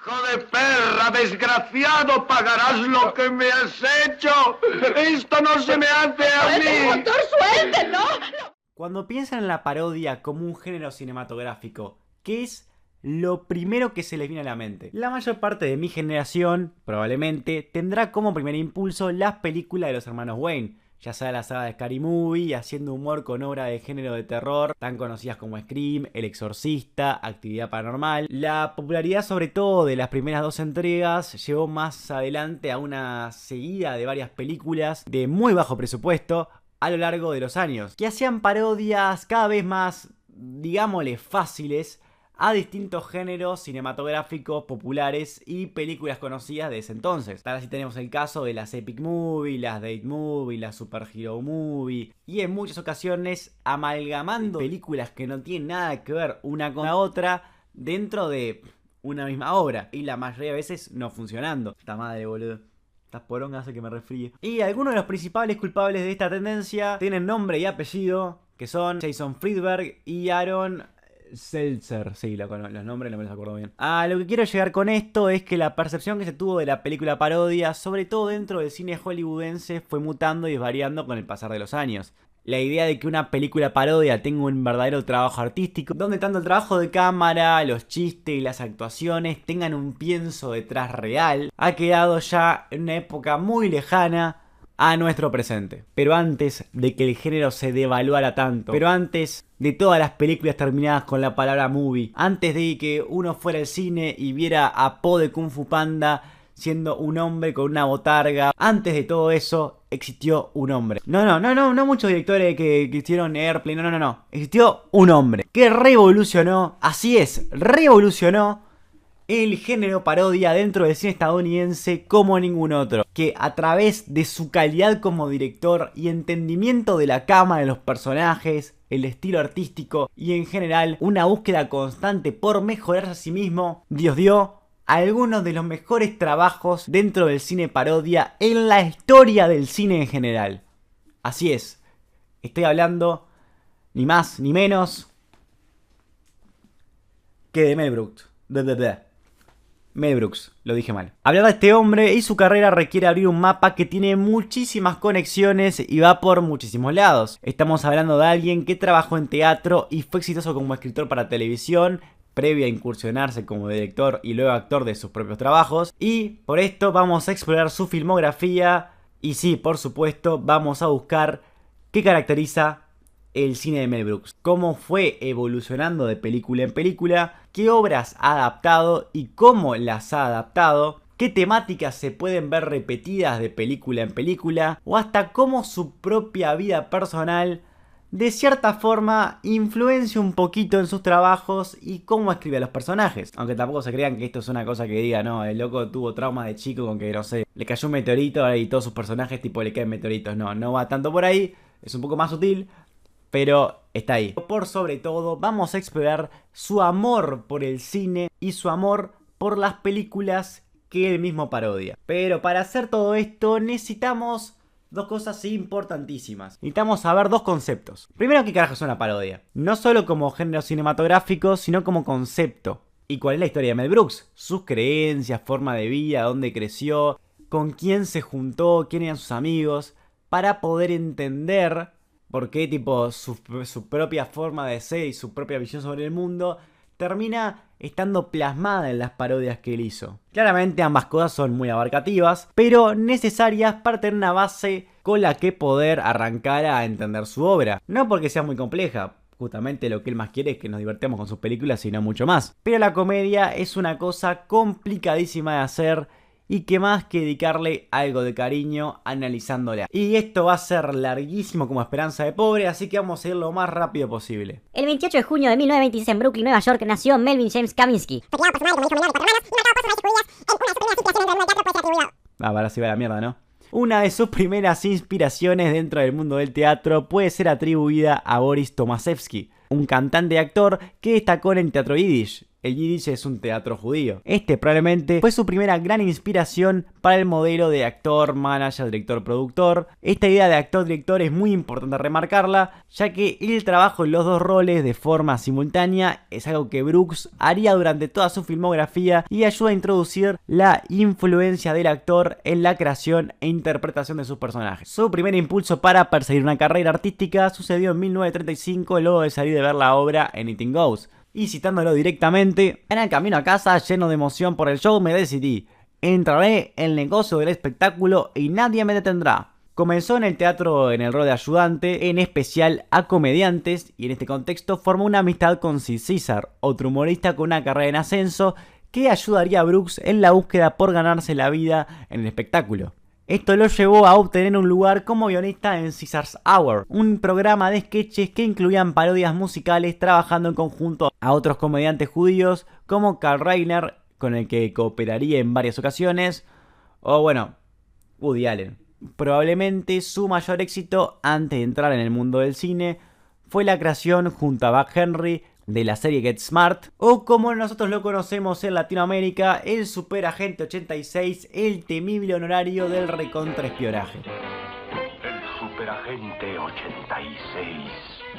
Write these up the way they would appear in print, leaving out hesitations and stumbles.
¡Hijo de perra, desgraciado! ¡Pagarás lo que me has hecho! ¡Esto no se me hace a mí! ¡Doctor, suéltenlo! Cuando piensan en la parodia como un género cinematográfico, ¿qué es lo primero que se les viene a la mente? La mayor parte de mi generación, probablemente, tendrá como primer impulso las películas de los hermanos Wayne, ya sea la saga de Scary Movie, haciendo humor con obras de género de terror, tan conocidas como Scream, El Exorcista, Actividad Paranormal. La popularidad sobre todo de las primeras dos entregas llevó más adelante a una seguida de varias películas de muy bajo presupuesto a lo largo de los años, que hacían parodias cada vez más, digámosle, fáciles a distintos géneros cinematográficos populares y películas conocidas de ese entonces. Tal así tenemos el caso de las Epic Movie, las Date Movie, las Super Hero Movie, y en muchas ocasiones amalgamando películas que no tienen nada que ver una con la otra dentro de una misma obra, y la mayoría de veces no funcionando. Esta madre, boludo. Estas porongas hace que me resfríe. Y algunos de los principales culpables de esta tendencia tienen nombre y apellido, que son Jason Friedberg y Aaron Seltzer. Sí, los nombres no me los acuerdo bien. Lo que quiero llegar con esto es que la percepción que se tuvo de la película parodia, sobre todo dentro del cine hollywoodense, fue mutando y variando con el pasar de los años. La idea de que una película parodia tenga un verdadero trabajo artístico, donde tanto el trabajo de cámara, los chistes y las actuaciones tengan un pienso detrás real, ha quedado ya en una época muy lejana a nuestro presente. Pero antes de que el género se devaluara tanto, pero antes de todas las películas terminadas con la palabra movie, antes de que uno fuera al cine y viera a Po de Kung Fu Panda siendo un hombre con una botarga, antes de todo eso existió un hombre. No muchos directores que hicieron Airplane, no. Existió un hombre que revolucionó, así es, revolucionó el género parodia dentro del cine estadounidense como ningún otro, que a través de su calidad como director y entendimiento de la cámara de los personajes, el estilo artístico y en general una búsqueda constante por mejorarse a sí mismo, Dios dio algunos de los mejores trabajos dentro del cine parodia en la historia del cine en general. Así es, estoy hablando ni más ni menos que de Mel Brooks. Mel Brooks, lo dije mal. Hablar de este hombre y su carrera requiere abrir un mapa que tiene muchísimas conexiones y va por muchísimos lados. Estamos hablando de alguien que trabajó en teatro y fue exitoso como escritor para televisión, previo a incursionarse como director y luego actor de sus propios trabajos. Y por esto vamos a explorar su filmografía y sí, por supuesto, vamos a buscar qué caracteriza el cine de Mel Brooks, cómo fue evolucionando de película en película, qué obras ha adaptado y cómo las ha adaptado, qué temáticas se pueden ver repetidas de película en película, o hasta cómo su propia vida personal de cierta forma influencia un poquito en sus trabajos y cómo escribe a los personajes. Aunque tampoco se crean que esto es una cosa que diga, no, el loco tuvo trauma de chico con que, no sé, le cayó un meteorito y todos sus personajes tipo le caen meteoritos. No va tanto por ahí, es un poco más sutil, pero está ahí. Por sobre todo, vamos a explorar su amor por el cine y su amor por las películas que él mismo parodia. Pero para hacer todo esto necesitamos dos cosas importantísimas. Necesitamos saber dos conceptos. Primero, ¿qué carajo es una parodia? No solo como género cinematográfico, sino como concepto. ¿Y cuál es la historia de Mel Brooks? Sus creencias, forma de vida, dónde creció, con quién se juntó, quién eran sus amigos, para poder entender por qué tipo su propia forma de ser y su propia visión sobre el mundo termina estando plasmada en las parodias que él hizo. Claramente ambas cosas son muy abarcativas, pero necesarias para tener una base con la que poder arrancar a entender su obra. No porque sea muy compleja, justamente lo que él más quiere es que nos divertamos con sus películas y no mucho más. Pero la comedia es una cosa complicadísima de hacer y que más que dedicarle algo de cariño analizándola. Y esto va a ser larguísimo como Esperanza de Pobre, así que vamos a ir lo más rápido posible. El 28 de junio de 1926 en Brooklyn, Nueva York, nació Melvin James Kaminsky. Ahora sí va la mierda, ¿no? Una de sus primeras inspiraciones dentro del mundo del teatro puede ser atribuida a Boris Tomaszewski, un cantante y actor que destacó en el teatro yiddish. El Yiddish es un teatro judío. Este probablemente fue su primera gran inspiración para el modelo de actor, manager, director, productor. Esta idea de actor-director es muy importante remarcarla, ya que el trabajo en los dos roles de forma simultánea es algo que Brooks haría durante toda su filmografía y ayuda a introducir la influencia del actor en la creación e interpretación de sus personajes. Su primer impulso para perseguir una carrera artística sucedió en 1935 luego de salir de ver la obra Anything Goes. Y citándolo directamente, en el camino a casa, lleno de emoción por el show, me decidí: entraré en el negocio del espectáculo y nadie me detendrá. Comenzó en el teatro en el rol de ayudante, en especial a comediantes, y en este contexto formó una amistad con Sid Caesar, otro humorista con una carrera en ascenso, que ayudaría a Brooks en la búsqueda por ganarse la vida en el espectáculo. Esto lo llevó a obtener un lugar como guionista en Caesar's Hour, un programa de sketches que incluían parodias musicales, trabajando en conjunto a otros comediantes judíos como Carl Reiner, con el que cooperaría en varias ocasiones, o bueno, Woody Allen. Probablemente su mayor éxito antes de entrar en el mundo del cine fue la creación junto a Buck Henry de la serie Get Smart, o como nosotros lo conocemos en Latinoamérica, el Super Agente 86, el temible honorario del recontraespionaje. El Superagente 86,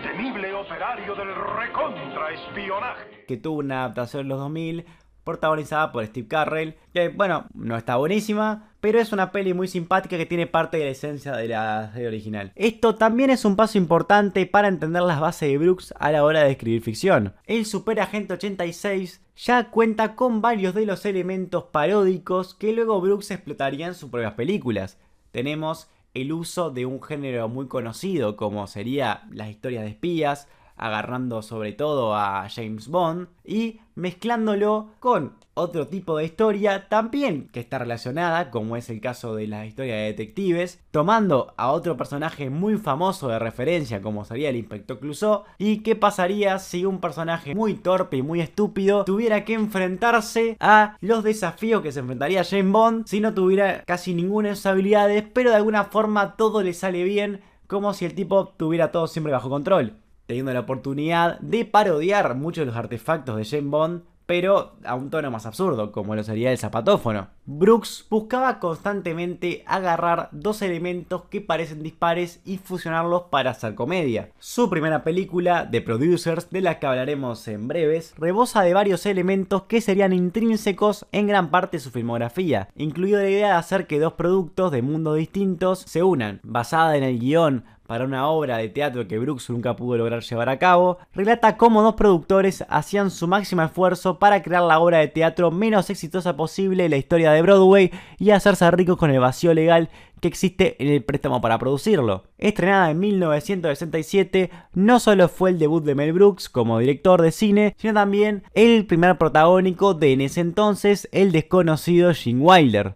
temible operario del recontraespionaje, que tuvo una adaptación en los 2000, protagonizada por Steve Carell, que bueno, no está buenísima, pero es una peli muy simpática que tiene parte de la esencia de la serie original. Esto también es un paso importante para entender las bases de Brooks a la hora de escribir ficción. El Super Agente 86 ya cuenta con varios de los elementos paródicos que luego Brooks explotaría en sus propias películas. Tenemos el uso de un género muy conocido como sería las historias de espías, agarrando sobre todo a James Bond y mezclándolo con otro tipo de historia también que está relacionada, como es el caso de la historia de detectives, tomando a otro personaje muy famoso de referencia como sería el Inspector Clouseau. Y qué pasaría si un personaje muy torpe y muy estúpido tuviera que enfrentarse a los desafíos que se enfrentaría James Bond si no tuviera casi ninguna de sus habilidades, pero de alguna forma todo le sale bien, como si el tipo tuviera todo siempre bajo control, teniendo la oportunidad de parodiar muchos de los artefactos de James Bond, pero a un tono más absurdo, como lo sería el zapatófono. Brooks buscaba constantemente agarrar dos elementos que parecen dispares y fusionarlos para hacer comedia. Su primera película, The Producers, de la que hablaremos en breves, rebosa de varios elementos que serían intrínsecos en gran parte de su filmografía, incluido la idea de hacer que dos productos de mundos distintos se unan, basada en el guión para una obra de teatro que Brooks nunca pudo lograr llevar a cabo. Relata cómo dos productores hacían su máximo esfuerzo para crear la obra de teatro menos exitosa posible en la historia de Broadway y hacerse ricos con el vacío legal que existe en el préstamo para producirlo. Estrenada en 1967, no solo fue el debut de Mel Brooks como director de cine, sino también el primer protagónico de, en ese entonces, el desconocido Gene Wilder.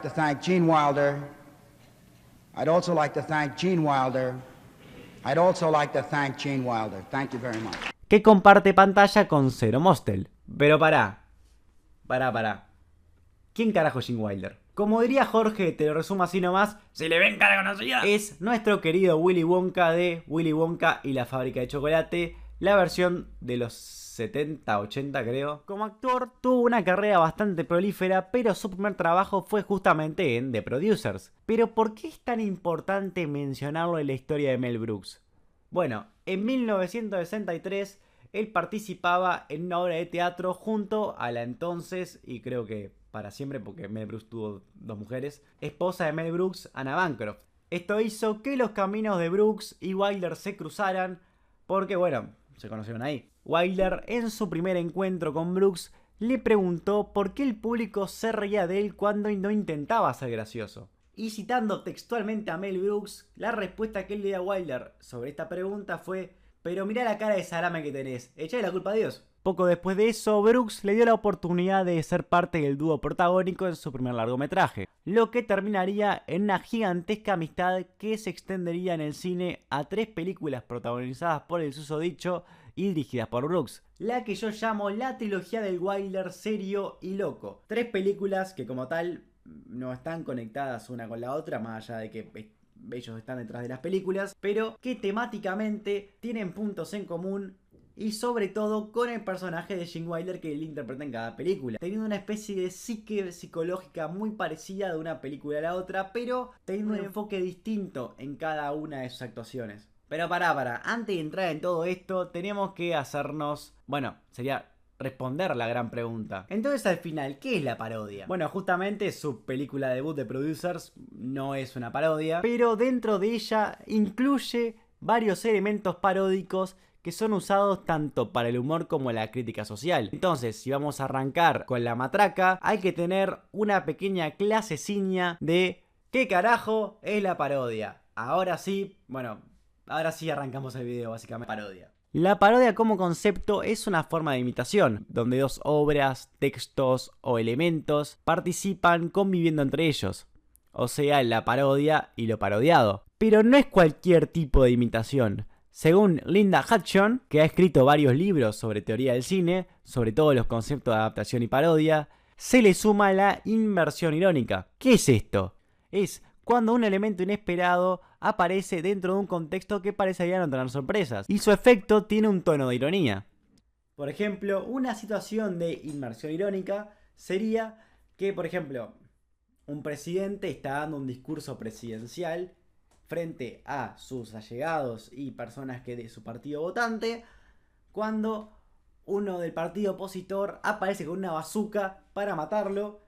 I'd also like to thank Gene Wilder. Thank you very much. Que comparte pantalla con Zero Mostel. Pero pará. ¿Quién carajo es Gene Wilder? Como diría Jorge, te lo resumo así nomás, si le ven cara conocida, es nuestro querido Willy Wonka de Willy Wonka y la fábrica de chocolate, la versión de los 70, 80 creo. Como actor tuvo una carrera bastante prolífera, pero su primer trabajo fue justamente en The Producers. Pero ¿por qué es tan importante mencionarlo en la historia de Mel Brooks? Bueno, en 1963 él participaba en una obra de teatro junto a la entonces, y creo que para siempre porque Mel Brooks tuvo dos mujeres, esposa de Mel Brooks, Anna Bancroft. Esto hizo que los caminos de Brooks y Wilder se cruzaran porque, bueno, se conocieron ahí. Wilder, en su primer encuentro con Brooks, le preguntó por qué el público se reía de él cuando no intentaba ser gracioso. Y citando textualmente a Mel Brooks, la respuesta que él le dio a Wilder sobre esta pregunta fue: pero mirá la cara de salame que tenés, echale la culpa a Dios. Poco después de eso, Brooks le dio la oportunidad de ser parte del dúo protagónico en su primer largometraje, lo que terminaría en una gigantesca amistad que se extendería en el cine a 3 películas protagonizadas por el susodicho y dirigidas por Brooks, la que yo llamo la trilogía del Wilder serio y loco. 3 películas que como tal no están conectadas una con la otra, más allá de que ellos están detrás de las películas, pero que temáticamente tienen puntos en común y sobre todo con el personaje de Gene Wilder que él interpreta en cada película, teniendo una especie de psique psicológica muy parecida de una película a la otra, pero teniendo un enfoque distinto en cada una de sus actuaciones. Pero antes de entrar en todo esto, tenemos que hacernos, sería responder la gran pregunta. Entonces, al final, ¿qué es la parodia? Bueno, justamente su película debut de Producers no es una parodia, pero dentro de ella incluye varios elementos paródicos que son usados tanto para el humor como la crítica social. Entonces, si vamos a arrancar con la matraca, hay que tener una pequeña clasecilla de ¿qué carajo es la parodia? Ahora sí arrancamos el video, básicamente. Parodia. La parodia como concepto es una forma de imitación, donde dos obras, textos o elementos participan conviviendo entre ellos. O sea, la parodia y lo parodiado. Pero no es cualquier tipo de imitación. Según Linda Hudson, que ha escrito varios libros sobre teoría del cine, sobre todo los conceptos de adaptación y parodia, se le suma la inversión irónica. ¿Qué es esto? Es cuando un elemento inesperado aparece dentro de un contexto que parecería no tener sorpresas, y su efecto tiene un tono de ironía. Por ejemplo, una situación de inmersión irónica sería que, por ejemplo, un presidente está dando un discurso presidencial frente a sus allegados y personas que de su partido votante, cuando uno del partido opositor aparece con una bazuca para matarlo.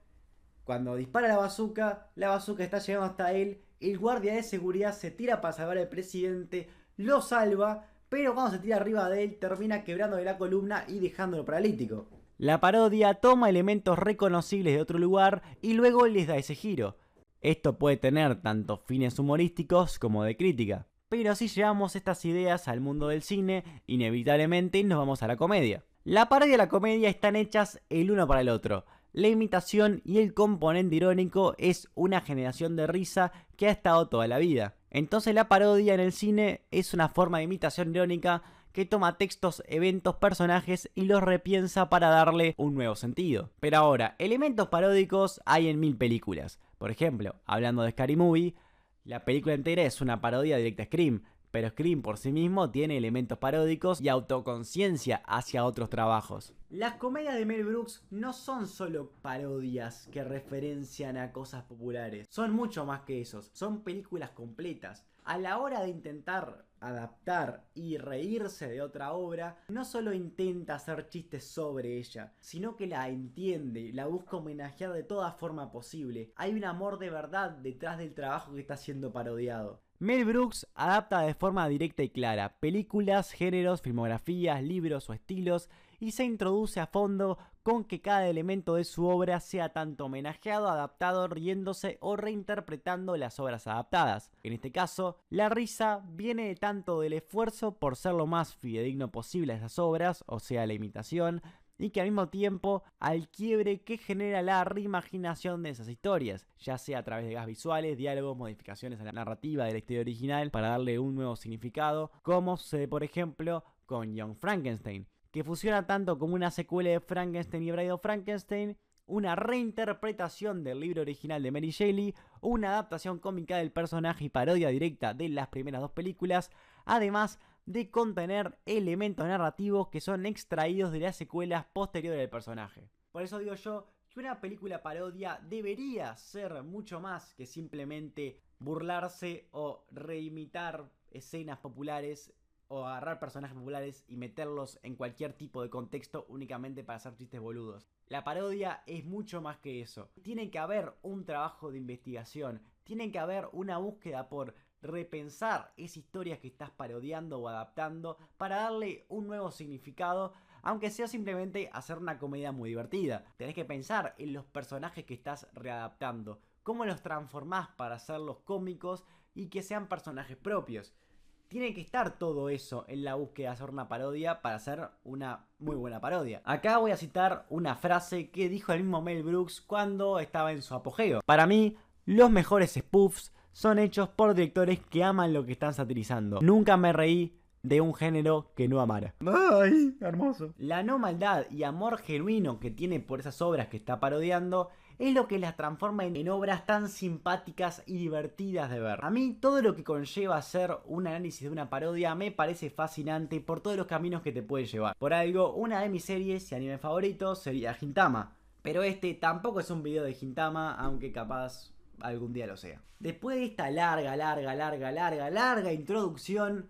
Cuando dispara la bazuca está llegando hasta él, el guardia de seguridad se tira para salvar al presidente, lo salva, pero cuando se tira arriba de él termina quebrándole la columna y dejándolo paralítico. La parodia toma elementos reconocibles de otro lugar y luego les da ese giro. Esto puede tener tanto fines humorísticos como de crítica. Pero si llevamos estas ideas al mundo del cine, inevitablemente nos vamos a la comedia. La parodia y la comedia están hechas el uno para el otro. La imitación y el componente irónico es una generación de risa que ha estado toda la vida. Entonces la parodia en el cine es una forma de imitación irónica que toma textos, eventos, personajes y los repiensa para darle un nuevo sentido. Pero ahora, elementos paródicos hay en 1000 películas. Por ejemplo, hablando de Scary Movie, la película entera es una parodia directa a Scream, pero Scream por sí mismo tiene elementos paródicos y autoconciencia hacia otros trabajos. Las comedias de Mel Brooks no son solo parodias que referencian a cosas populares, son mucho más que esos, son películas completas. A la hora de intentar adaptar y reírse de otra obra, no solo intenta hacer chistes sobre ella, sino que la entiende, la busca homenajear de toda forma posible. Hay un amor de verdad detrás del trabajo que está siendo parodiado. Mel Brooks adapta de forma directa y clara películas, géneros, filmografías, libros o estilos y se introduce a fondo con que cada elemento de su obra sea tanto homenajeado, adaptado, riéndose o reinterpretando las obras adaptadas. En este caso, la risa viene tanto del esfuerzo por ser lo más fidedigno posible a esas obras, o sea la imitación, y que al mismo tiempo al quiebre que genera la reimaginación de esas historias, ya sea a través de gags visuales, diálogos, modificaciones a la narrativa de la historia original para darle un nuevo significado, como sucede por ejemplo con Young Frankenstein, que fusiona tanto como una secuela de Frankenstein y Bride of Frankenstein, una reinterpretación del libro original de Mary Shelley, una adaptación cómica del personaje y parodia directa de las primeras dos películas, además de contener elementos narrativos que son extraídos de las secuelas posteriores del personaje. Por eso digo yo que una película parodia debería ser mucho más que simplemente burlarse o reimitar escenas populares o agarrar personajes populares y meterlos en cualquier tipo de contexto únicamente para hacer chistes boludos. La parodia es mucho más que eso. Tiene que haber un trabajo de investigación, tiene que haber una búsqueda por repensar esas historias que estás parodiando o adaptando para darle un nuevo significado, aunque sea simplemente hacer una comedia muy divertida. Tenés que pensar en los personajes que estás readaptando, cómo los transformás para hacerlos cómicos y que sean personajes propios. Tiene que estar todo eso en la búsqueda de hacer una parodia para hacer una muy buena parodia. Acá voy a citar una frase que dijo el mismo Mel Brooks cuando estaba en su apogeo. Para mí, los mejores spoofs son hechos por directores que aman lo que están satirizando. Nunca me reí de un género que no amara. ¡Ay, hermoso! La no maldad y amor genuino que tiene por esas obras que está parodiando es lo que las transforma en obras tan simpáticas y divertidas de ver. A mí todo lo que conlleva hacer un análisis de una parodia me parece fascinante por todos los caminos que te puede llevar. Por algo, una de mis series y animes favoritos sería Gintama. Pero este tampoco es un video de Gintama, aunque capaz algún día lo sea. Después de esta larga introducción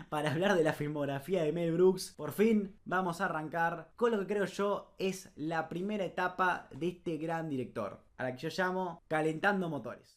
para hablar de la filmografía de Mel Brooks, por fin vamos a arrancar con lo que creo yo es la primera etapa de este gran director, a la que yo llamo Calentando Motores.